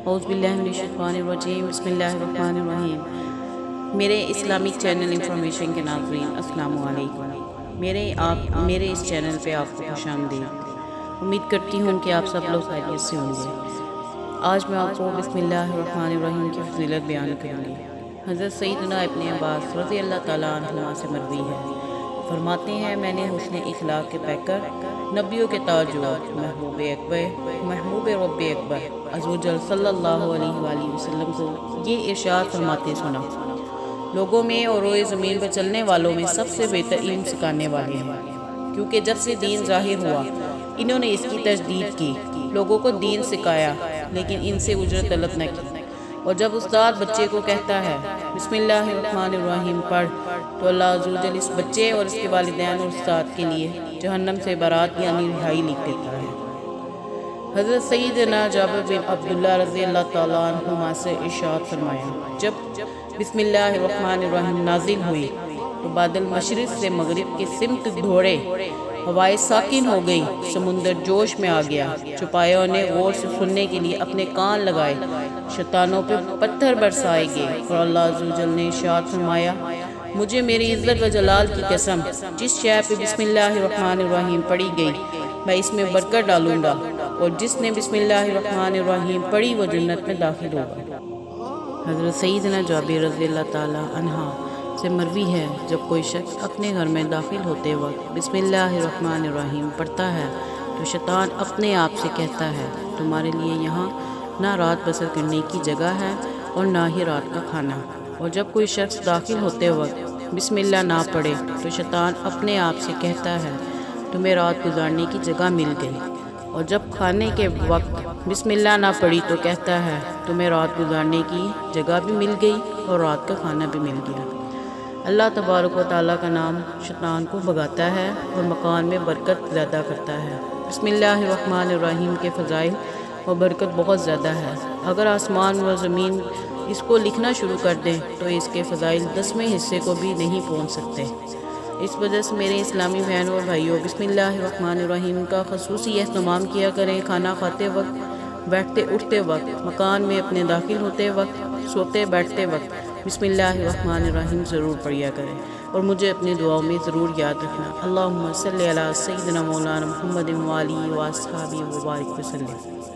اعوذ باللہ من الشیطان الرجیم بسم اللہ الرحمن الرحیم۔ میرے اسلامک چینل انفارمیشن کے ناظرین السلام علیکم۔ میرے اس چینل پہ آپ کو خوش آمدید۔ امید کرتی ہوں کہ آپ سب لوگ خیریت سے ہوں گے۔ آج میں آپ کو بسم اللہ الرحمن الرحیم کی فضیلت بیان کروں گی۔ حضرت سیدنا ابن عباس رضی اللہ تعالیٰ عنہما سے مروی ہے، فرماتے ہیں میں نے حسن اخلاق کے پیکر، نبیوں کے تاجور، محبوب رب اکبر عزوجل صلی اللہ علیہ وآلہ وسلم کو یہ ارشاد فرماتے سنا: لوگوں میں اور روئے زمین پر چلنے والوں میں سب سے بہتر علم سکھانے والے ہیں، کیونکہ جب سے دین ظاہر ہوا انہوں نے اس کی تجدید کی، لوگوں کو دین سکھایا لیکن ان سے اجرت طلب نہ کی۔ اور جب استاد بچے کو کہتا ہے بسم اللہ الرحمن الرحیم پڑھ، تو اللہ عزوجل اس بچے اور اس کے والدین اور استاد کے لیے جہنم سے برات یعنی رہائی لکھ دیتا ہے۔ حضرت سیدنا جابر بن عبداللہ رضی اللہ تعالیٰ عنہما سے ارشاد فرمایا: جب بسم اللہ الرحمن الرحیم نازل ہوئی تو بادل مشرق سے مغرب کی سمت دوڑے، ہوائیں ساکن ہو گئی، سمندر جوش میں آ گیا، چوپایوں نے غور سے سننے کے لیے اپنے کان لگائے، شیطانوں پہ پتھر برسائے گئے، اور اللہ عزوجل نے ارشاد فرمایا: مجھے میری عزت و جلال کی قسم، جس شے پہ بسم اللہ الرحمن الرحیم پڑھی گئی میں اس میں برکت ڈالوں گا، اور جس نے بسم اللہ الرحمن الرحیم پڑھی وہ جنت میں داخل ہوگا۔ حضرت سیدنا جابر رضی اللہ تعالیٰ عنہ سے مروی ہے، جب کوئی شخص اپنے گھر میں داخل ہوتے وقت بسم اللہ الرحمن الرحیم پڑھتا ہے تو شیطان اپنے آپ سے کہتا ہے: تمہارے لیے یہاں نہ رات بسر کرنے کی جگہ ہے اور نہ ہی رات کا کھانا۔ اور جب کوئی شخص داخل ہوتے وقت بسم اللہ نہ پڑھے تو شیطان اپنے آپ سے کہتا ہے: تمہیں رات گزارنے کی جگہ مل گئی۔ اور جب کھانے کے وقت بسم اللہ نہ پڑھی تو کہتا ہے: تمہیں رات گزارنے کی جگہ بھی مل گئی اور رات کا کھانا بھی مل گیا۔ اللہ تبارک و تعالیٰ کا نام شیطان کو بھگاتا ہے اور مکان میں برکت زیادہ کرتا ہے۔ بسم اللہ الرحمن الرحیم کے فضائل و برکت بہت زیادہ ہے۔ اگر آسمان و زمین اس کو لکھنا شروع کر دیں تو اس کے فضائل 10ویں حصے کو بھی نہیں پہنچ سکتے۔ اس وجہ سے میرے اسلامی بہنوں اور بھائیوں، بسم اللہ الرحمن الرحیم کا خصوصی اہتمام کیا کریں۔ کھانا کھاتے وقت، بیٹھتے اٹھتے وقت، مکان میں اپنے داخل ہوتے وقت، سوتے بیٹھتے وقت بسم اللہ الرحمن الرحیم ضرور پڑھیا کریں، اور مجھے اپنی دعاؤں میں ضرور یاد رکھنا۔ اللہم صلی علی سیدنا مولانا محمد و آلہ و اصحابہ و بارک وسلم۔